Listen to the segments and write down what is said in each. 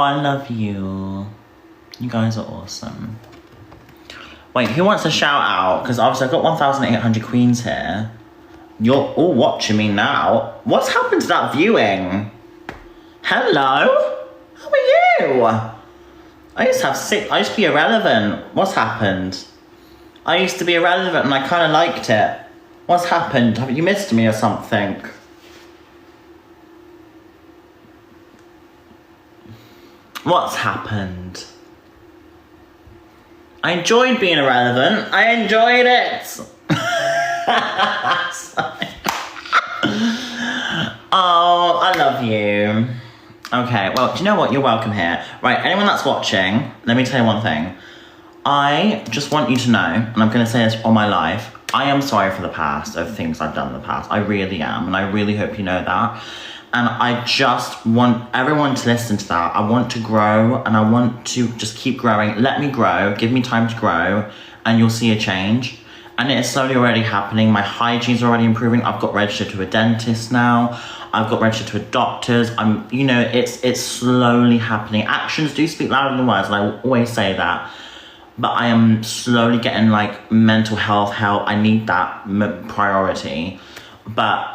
I love you. You guys are awesome. Wait, who wants a shout out? Because obviously I've got 1,800 queens here. You're all watching me now. What's happened to that viewing? Hello? How are you? I used to be irrelevant. What's happened? I used to be irrelevant and I kind of liked it. What's happened? Have you missed me or something? What's happened? I enjoyed being irrelevant. I enjoyed it. Oh, I love you. Okay, well, do you know what? You're welcome here. Right, anyone that's watching, let me tell you one thing. I just want you to know, and I'm going to say this all my life, I am sorry for the past, of things I've done in the past. I really am, and I really hope you know that. And I just want everyone to listen to that. I want to grow, and I want to just keep growing. Let me grow, give me time to grow, and you'll see a change. And it is slowly already happening. My hygiene's already improving. I've got registered to a dentist now. I've got registered to a doctor's. It's slowly happening. Actions do speak louder than words, and I always say that. But I am slowly getting like mental health help. I need that priority. But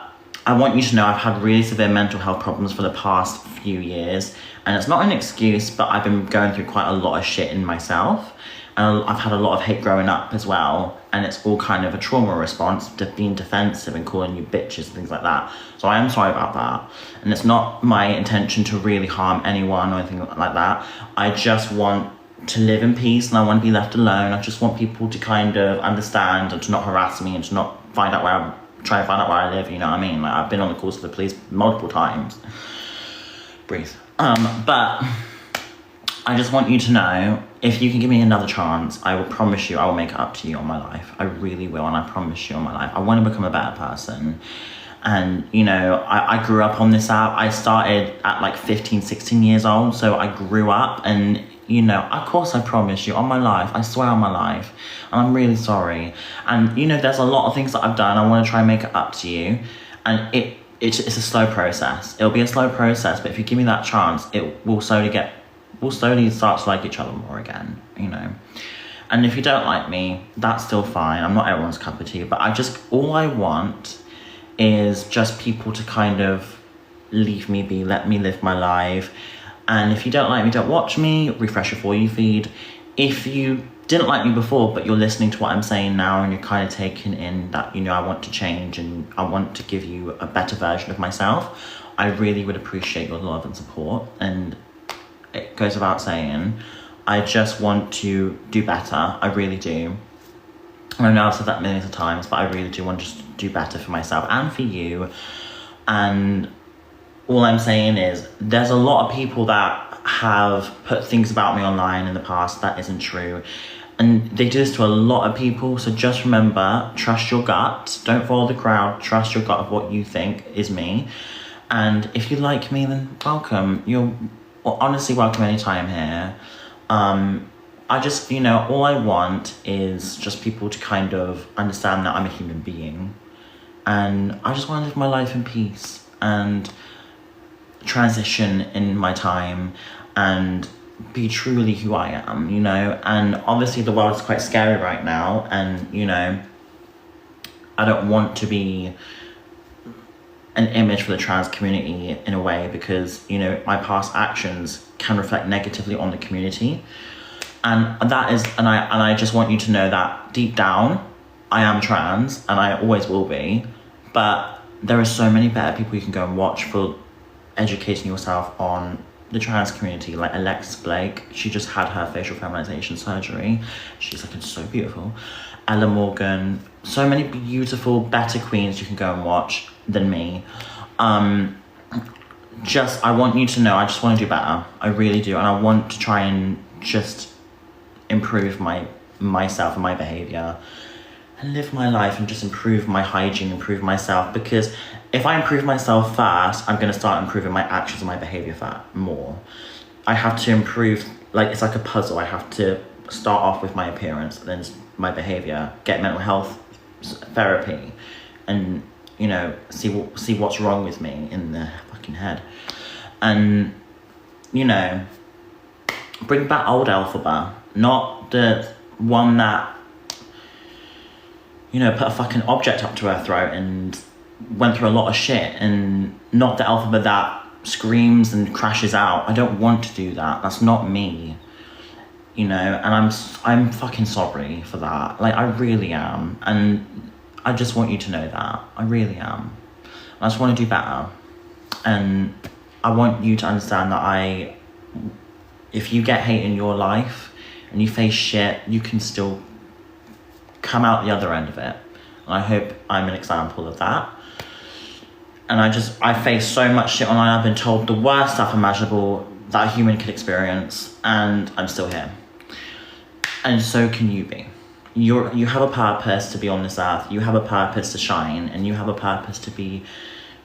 I want you to know I've had really severe mental health problems for the past few years. And it's not an excuse, but I've been going through quite a lot of shit in myself. And I've had a lot of hate growing up as well. And it's all kind of a trauma response to being defensive and calling you bitches and things like that. So I am sorry about that. And it's not my intention to really harm anyone or anything like that. I just want to live in peace and I want to be left alone. I just want people to kind of understand and to not harass me and to not try and find out where I live, you know what I mean? Like, I've been on the calls to the police multiple times. Breathe. But I just want you to know, if you can give me another chance, I will promise you I will make it up to you on my life. I really will, and I promise you on my life. I want to become a better person. And, you know, I grew up on this app. I started at like 15, 16 years old, so I grew up and, you know, of course I promise you on my life, I swear on my life, and I'm really sorry. And, you know, there's a lot of things that I've done. I want to try and make it up to you. And it's a slow process. It'll be a slow process, but if you give me that chance, we'll slowly start to like each other more again, you know. And if you don't like me, that's still fine. I'm not everyone's cup of tea, but all I want is just people to kind of leave me be, let me live my life. And if you don't like me, don't watch me, refresh your For You feed. If you didn't like me before, but you're listening to what I'm saying now and you're kind of taking in that, you know, I want to change and I want to give you a better version of myself, I really would appreciate your love and support. And it goes without saying, I just want to do better. I really do. I know I've said that millions of times, but I really do want to just do better for myself and for you. And all I'm saying is there's a lot of people that have put things about me online in the past that isn't true. And they do this to a lot of people. So just remember, trust your gut. Don't follow the crowd. Trust your gut of what you think is me. And if you like me, then welcome. You're honestly welcome anytime here. I just, you know, all I want is just people to kind of understand that I'm a human being. And I just want to live my life in peace and transition in my time and be truly who I am, you know. And obviously the world is quite scary right now. And, you know, I don't want to be an image for the trans community in a way because, you know, my past actions can reflect negatively on the community. And that is, and I just want you to know that deep down, I am trans and I always will be, but there are so many better people you can go and watch for educating yourself on the trans community, like Alexis Blake. She just had her facial feminization surgery. She's looking so beautiful. Ella Morgan, so many beautiful, better queens you can go and watch than me. I want you to know, I just want to do better. I really do. And I want to try and just improve myself and my behavior and live my life and just improve my hygiene, improve myself. Because if I improve myself first, I'm going to start improving my actions and my behavior more. I have to improve, like, it's like a puzzle. I have to start off with my appearance, then my behavior, get mental health therapy, and, you know, see what's wrong with me in the fucking head. And, you know, bring back old Elphaba, not the one that, you know, put a fucking object up to her throat and went through a lot of shit, and not the Elphaba that screams and crashes out. I don't want to do that. That's not me, you know, and I'm fucking sorry for that. Like, I really am, and I just want you to know that. I really am. I just want to do better, and I want you to understand that if you get hate in your life and you face shit, you can still come out the other end of it. And I hope I'm an example of that. And I face so much shit online. I've been told the worst stuff imaginable that a human could experience, and I'm still here. And so can you be. You have a purpose to be on this earth. You have a purpose to shine, and you have a purpose to be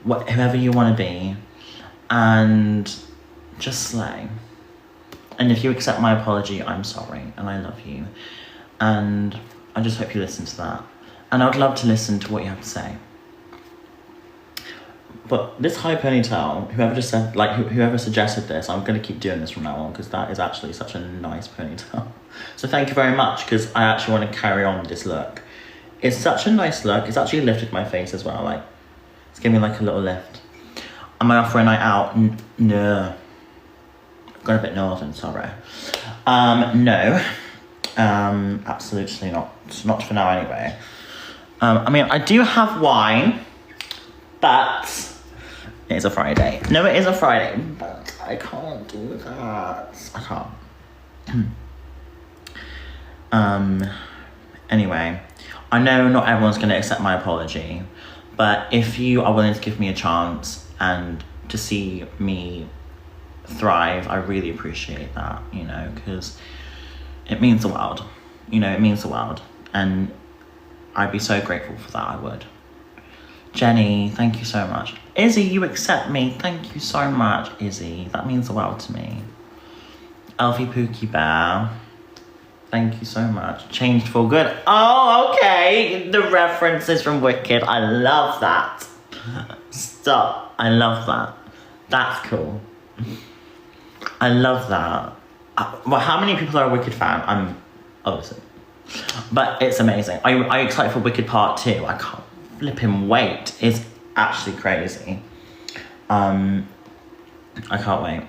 whoever you want to be, and just slay. And if you accept my apology, I'm sorry, and I love you. And I just hope you listen to that. And I would love to listen to what you have to say. But this high ponytail, whoever suggested this, I'm going to keep doing this from now on, because that is actually such a nice ponytail. So thank you very much, because I actually want to carry on with this look. It's such a nice look. It's actually lifted my face as well. Like, it's giving me like a little lift. Am I off for a night out? No. Got a bit northern, sorry. No. Absolutely not. Not for now anyway. I mean, I do have wine, but it is a Friday. No, it is a Friday, but I can't do that. I can't. Anyway, I know not everyone's going to accept my apology, but if you are willing to give me a chance and to see me thrive, I really appreciate that, you know, because it means the world. You know, it means the world, and I'd be so grateful for that. I would. Jenny, thank you so much. Izzy, you accept me. Thank you so much, Izzy. That means the world to me. Elfie Pookie Bear, thank you so much. Changed for good. Oh, okay. The references from Wicked. I love that. Stop. I love that. That's cool. I love that. Well, how many people are a Wicked fan? I'm obviously. But it's amazing. Are you excited for Wicked Part 2? I can't flipping wait. It's actually crazy. I can't wait.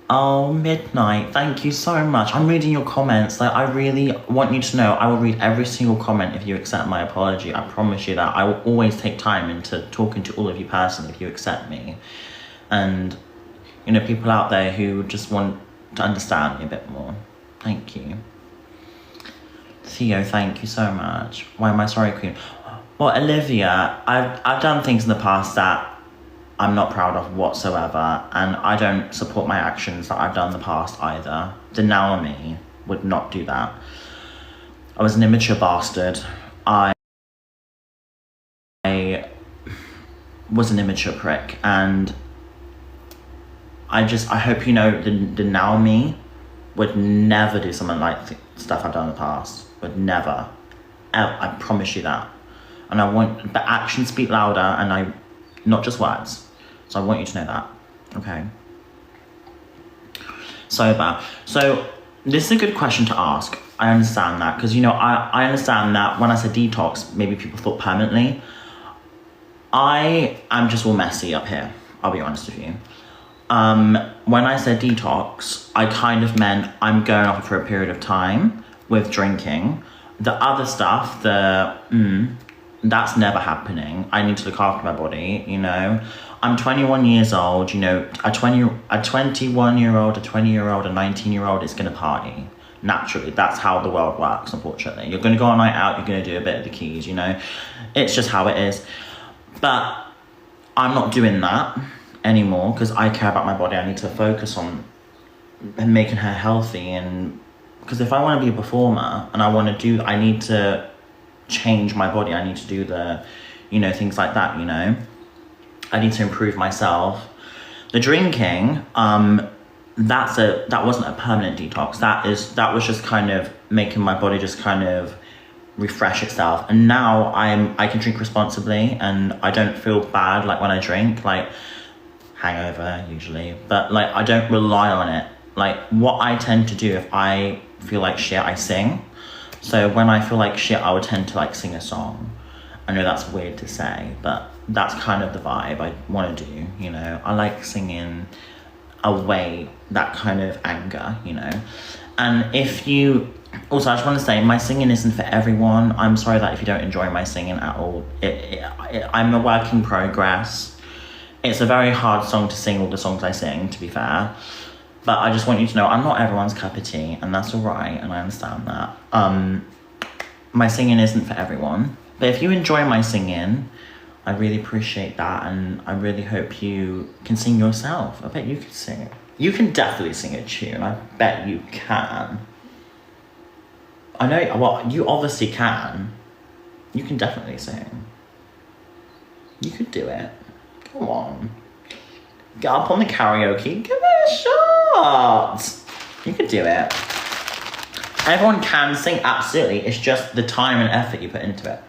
Oh, Midnight, thank you so much. I'm reading your comments. Like, I really want you to know I will read every single comment if you accept my apology. I promise you that. I will always take time into talking to all of you personally if you accept me. And, you know, people out there who just want to understand me a bit more. Thank you. Theo, thank you so much. Why am I sorry, Queen? Well, Olivia, I've done things in the past that I'm not proud of whatsoever, and I don't support my actions that I've done in the past either. The now me would not do that. I was an immature bastard. I was an immature prick, and I hope you know the now me would never do something like the stuff I've done in the past. Would never. I promise you that. And I want the actions speak louder, and not just words. So I want you to know that, okay? Sober. So this is a good question to ask. I understand that, because, you know, I understand that when I said detox, maybe people thought permanently. I am just all messy up here, I'll be honest with you. When I said detox, I kind of meant I'm going off for a period of time with drinking. The other stuff, that's never happening. I need to look after my body, you know. I'm 21 years old, you know, a 21-year-old, a 20-year-old, a 19-year-old is gonna party. Naturally, that's how the world works, unfortunately. You're gonna go on a night out, you're gonna do a bit of the keys, you know. It's just how it is. But I'm not doing that anymore, because I care about my body. I need to focus on making her healthy, and because if I wanna be a performer, and I need to change my body, I need to do the, you know, things like that, you know. I need to improve myself. The drinking, that wasn't a permanent detox. That was just kind of making my body just kind of refresh itself. And now I can drink responsibly, and I don't feel bad like when I drink. Like, hangover usually, but like I don't rely on it. Like what I tend to do if I feel like shit, I sing. So when I feel like shit, I would tend to like sing a song. I know that's weird to say, but that's kind of the vibe I want to do, you know. I like singing away that kind of anger, you know. And if you, also I just want to say, my singing isn't for everyone. I'm sorry that if you don't enjoy my singing at all. I'm a work in progress. It's a very hard song to sing all the songs I sing, to be fair. But I just want you to know I'm not everyone's cup of tea, and that's all right, and I understand that. My singing isn't for everyone. But if you enjoy my singing, I really appreciate that, and I really hope you can sing yourself. I bet you could sing it. You can definitely sing a tune. I bet you can. I know, well, you obviously can. You can definitely sing. You could do it. Come on. Get up on the karaoke. Give it a shot. You could do it. Everyone can sing, absolutely. It's just the time and effort you put into it.